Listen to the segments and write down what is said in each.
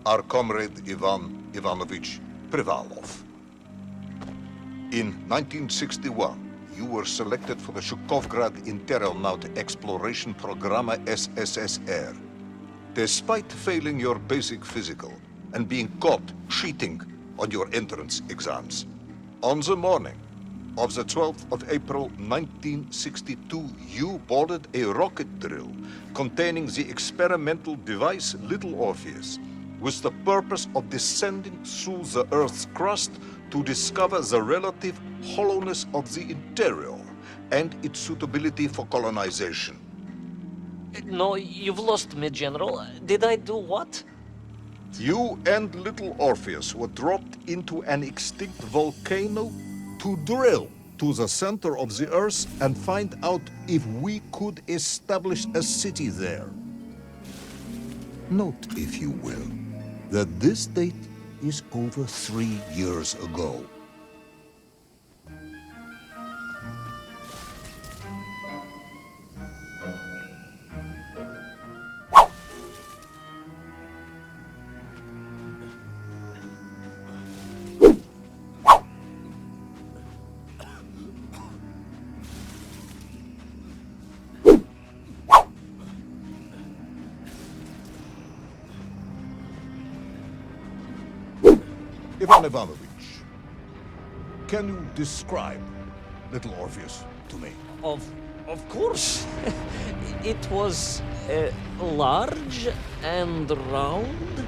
our comrade Ivan Ivanovich Privalov. In 1961, you were selected for the Shukovgrad Internaut Exploration Program SSSR. Despite failing your basic physical and being caught cheating on your entrance exams, on the morning of the 12th of April 1962, you boarded a rocket drill containing the experimental device Little Orpheus, with the purpose of descending through the Earth's crust to discover the relative hollowness of the interior and its suitability for colonization. No, you've lost me, General. Did I do what? You and Little Orpheus were dropped into an extinct volcano to drill to the center of the Earth and find out if we could establish a city there. Note, if you will, that this date is over 3 years ago. Ivan Ivanovich, can you describe Little Orpheus to me? Of course. It was large and round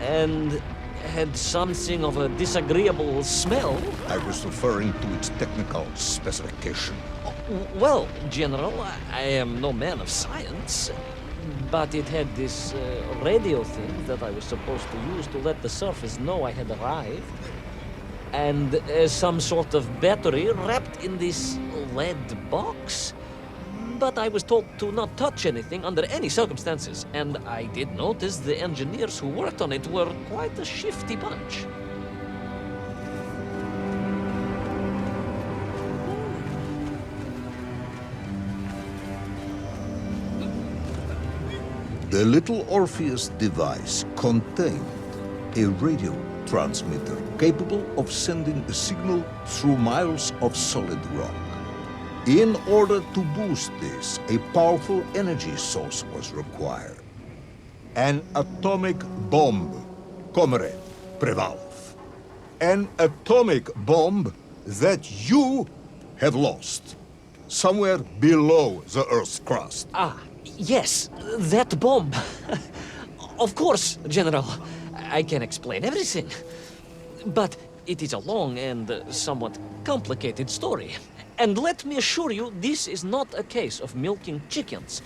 and had something of a disagreeable smell. I was referring to its technical specification. Well, General, I am no man of science, but it had this radio thing that I was supposed to use to let the surface know I had arrived. And some sort of battery wrapped in this lead box. But I was told to not touch anything under any circumstances. And I did notice the engineers who worked on it were quite a shifty bunch. The Little Orpheus device contained a radio transmitter capable of sending a signal through miles of solid rock. In order to boost this, a powerful energy source was required. An atomic bomb, Comrade Privalov. An atomic bomb that you have lost somewhere below the Earth's crust. Yes, that bomb. Of course, General. I can explain everything. But it is a long and somewhat complicated story. And let me assure you, this is not a case of milking chickens.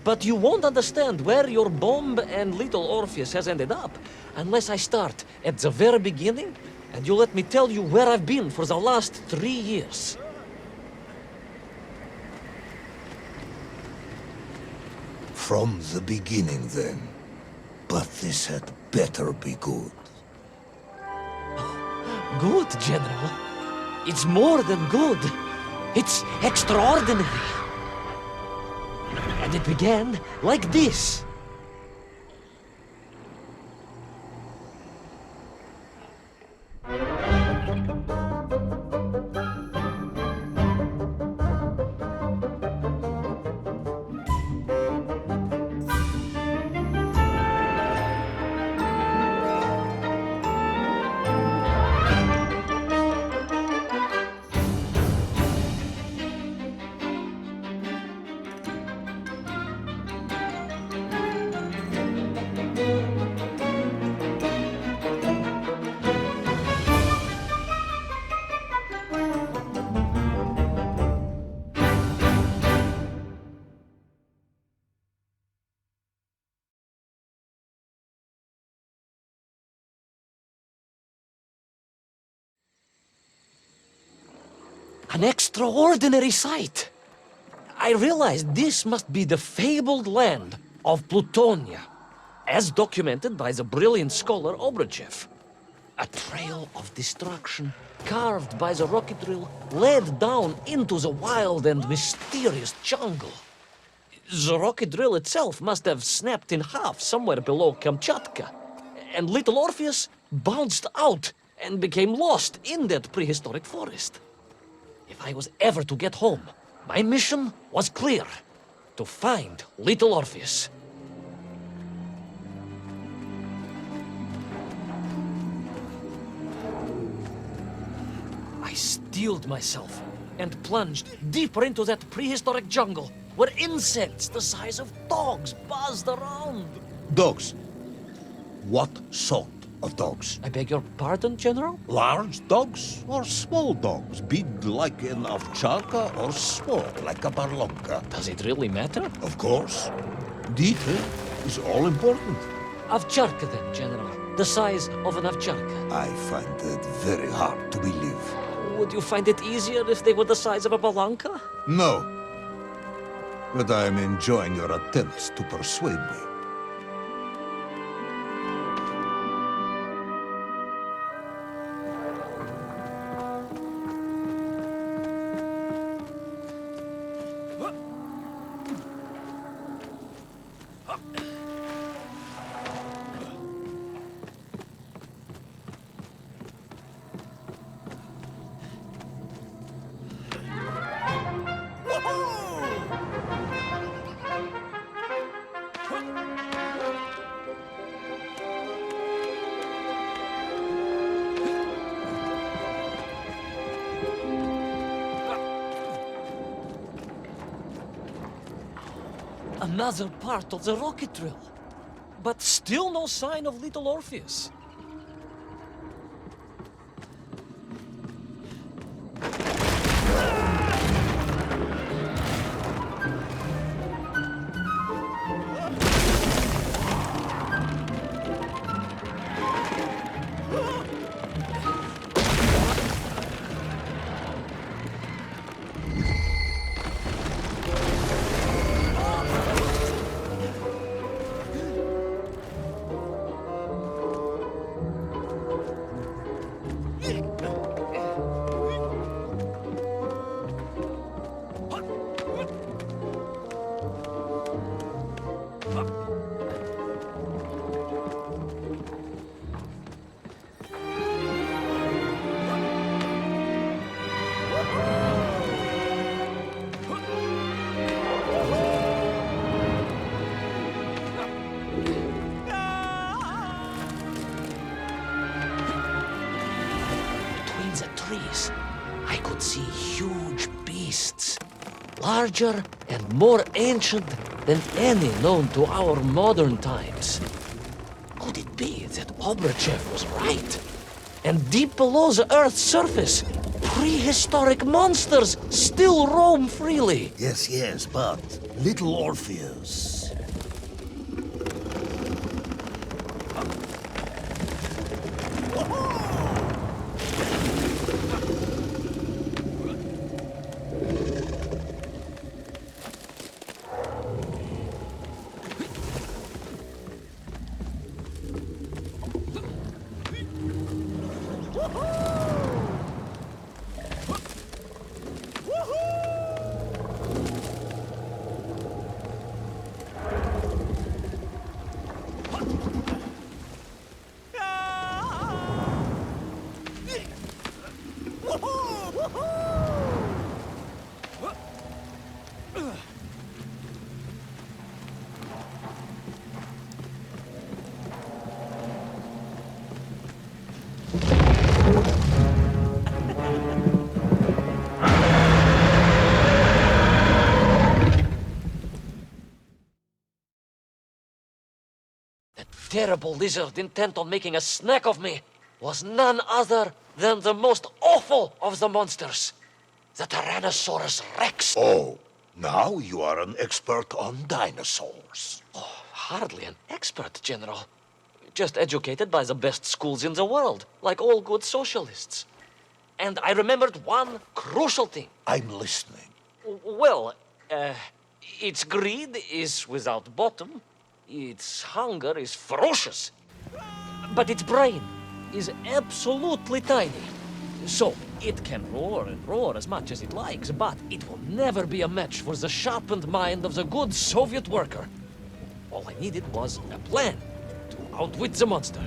But you won't understand where your bomb and Little Orpheus has ended up unless I start at the very beginning and you let me tell you where I've been for the last 3 years. From the beginning, then. But this had better be good. Good, General. It's more than good. It's extraordinary. And it began like this. An extraordinary sight. I realized this must be the fabled land of Plutonia, as documented by the brilliant scholar Obruchev. A trail of destruction carved by the rocket drill led down into the wild and mysterious jungle. The rocket drill itself must have snapped in half somewhere below Kamchatka. and little Orpheus bounced out and became lost in that prehistoric forest. If I was ever to get home, my mission was clear: to find little Orpheus. I steeled myself and plunged deeper into that prehistoric jungle where insects the size of dogs buzzed around. Dogs. What sort of dogs? I beg your pardon, General? Large dogs or small dogs? Big like an ovcharka or small like a barlonka? Does it really matter? Of course. Detail is all important. Ovcharka then, General. The size of an ovcharka. I find it very hard to believe. Would you find it easier if they were the size of a balanka? No. But I am enjoying your attempts to persuade me. Another part of the rocket drill. But still no sign of little Orpheus. I could see huge beasts, larger and more ancient than any known to our modern times. Could it be that Obrochev was right? And deep below the Earth's surface, prehistoric monsters still roam freely? Yes, but little Orpheus. Terrible lizard intent on making a snack of me was none other than the most awful of the monsters, the Tyrannosaurus Rex. Oh, now you are an expert on dinosaurs. Oh, hardly an expert, General. Just educated by the best schools in the world, like all good socialists. And I remembered one crucial thing. I'm listening. Well, its greed is without bottom. Its hunger is ferocious, but its brain is absolutely tiny. So it can roar and roar as much as it likes, but it will never be a match for the sharpened mind of the good Soviet worker. All I needed was a plan to Outwit the monster.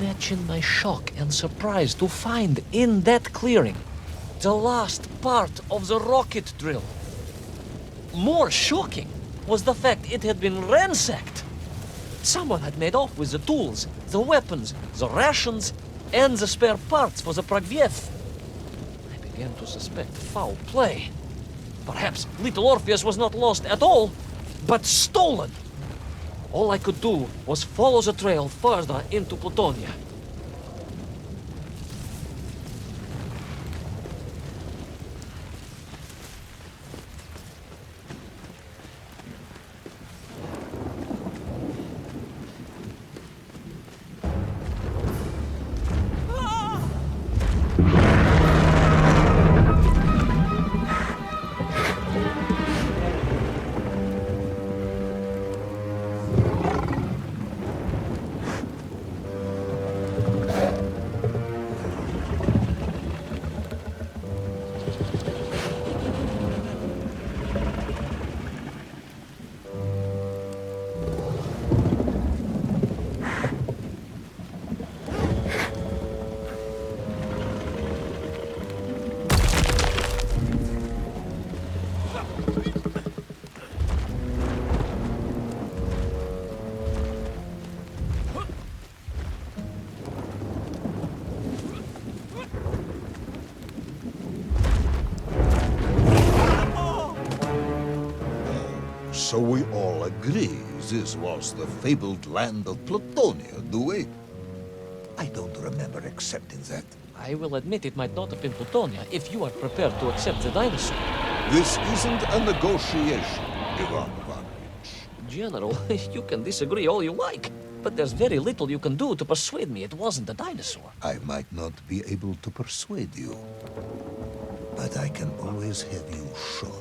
Imagine my shock and surprise to find in that clearing the last part of the rocket drill. More shocking was the fact it had been ransacked. Someone had made off with the tools, the weapons, the rations, and the spare parts for the Pragviev. I began to suspect foul play. Perhaps little Orpheus was not lost at all, but stolen. All I could do was follow the trail further into Plutonia. So we all agree this was the fabled land of Plutonia, do we? I don't remember accepting that. I will admit it might not have been Plutonia if you are prepared to accept the dinosaur. This isn't a negotiation, Ivan Ivanovich. General, you can disagree all you like, but there's very little you can do to persuade me it wasn't a dinosaur. I might not be able to persuade you, but I can always have you shot.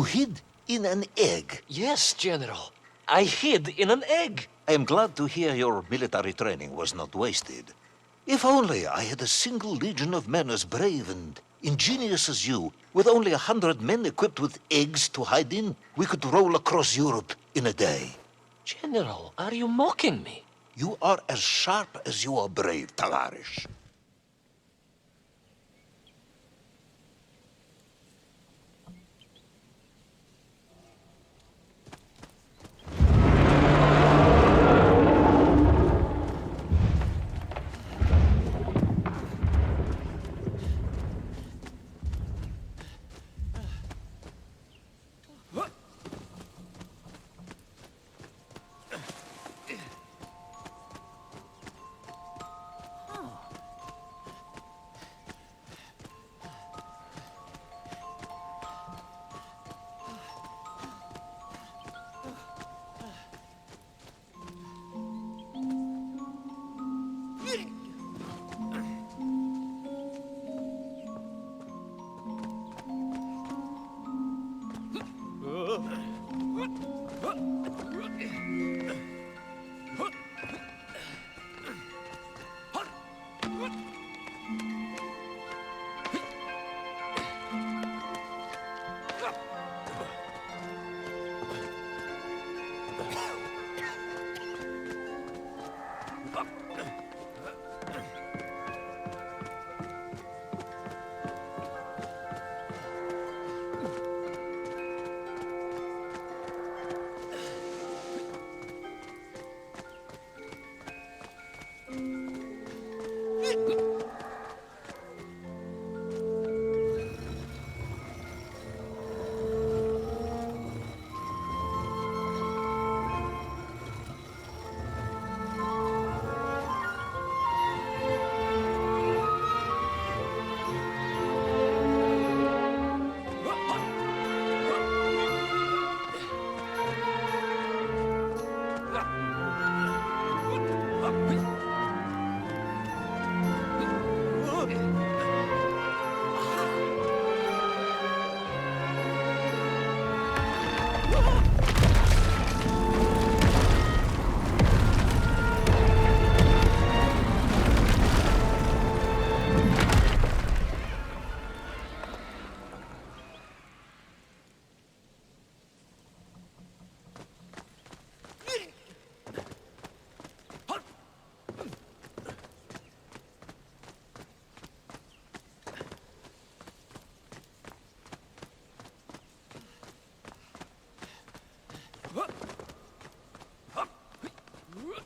You hid in an egg. Yes, General. I hid in an egg. I am glad to hear your military training was not wasted. If only I had a single legion of men as brave and ingenious as you, with only 100 men equipped with eggs to hide in, we could roll across Europe in a day. General, are you mocking me? You are as sharp as you are brave, Tavarish.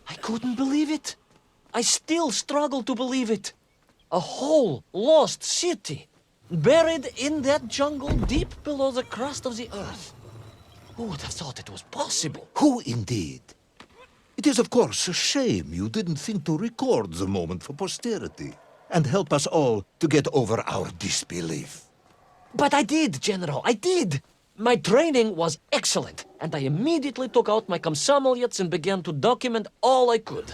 I couldn't believe it. I still struggle to believe it. A whole lost city, buried in that jungle deep below the crust of the earth. Who would have thought it was possible? Who indeed? It is, of course, a shame you didn't think to record the moment for posterity and help us all to get over our disbelief. But I did, General, I did. My training was excellent, and I immediately took out my komsomolets and began to document all I could.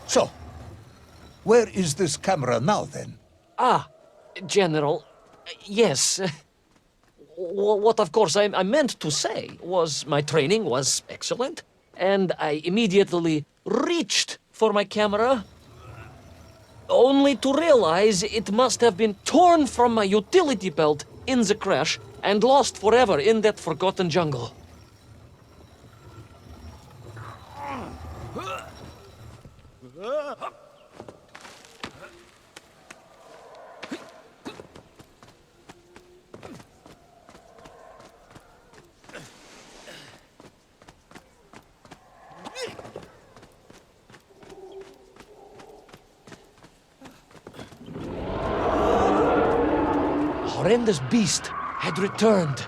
So, where is this camera now, then? Ah, General, yes. What, of course, I meant to say was my training was excellent, and I immediately reached for my camera, only to realize it must have been torn from my utility belt in the crash and lost forever in that forgotten jungle. A horrendous beast had returned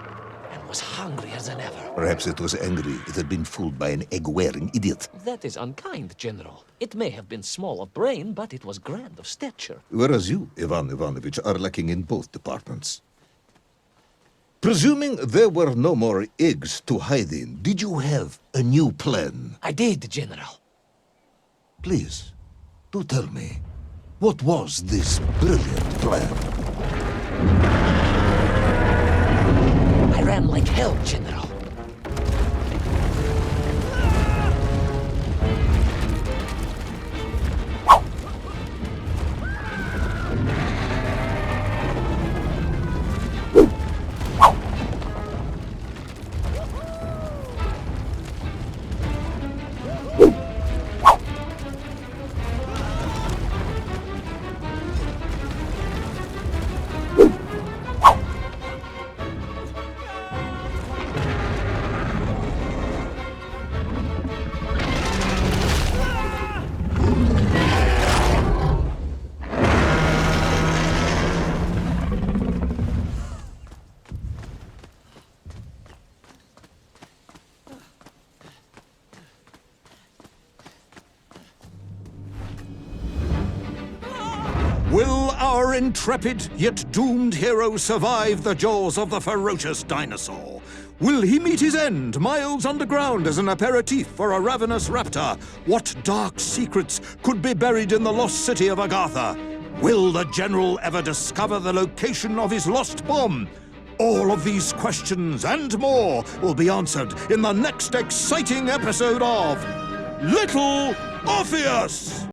and was hungrier than ever. Perhaps it was angry it had been fooled by an egg-wearing idiot. That is unkind, General. It may have been small of brain, but it was grand of stature. Whereas you, Ivan Ivanovich, are lacking in both departments. Presuming there were no more eggs to hide in, did you have a new plan? I did, General. Please, do tell me, what was this brilliant plan? I ran like hell, General. Will our intrepid yet doomed hero survive the jaws of the ferocious dinosaur? Will he meet his end miles underground as an aperitif for a ravenous raptor? What dark secrets could be buried in the lost city of Agatha? Will the general ever discover the location of his lost bomb? All of these questions and more will be answered in the next exciting episode of Little Orpheus!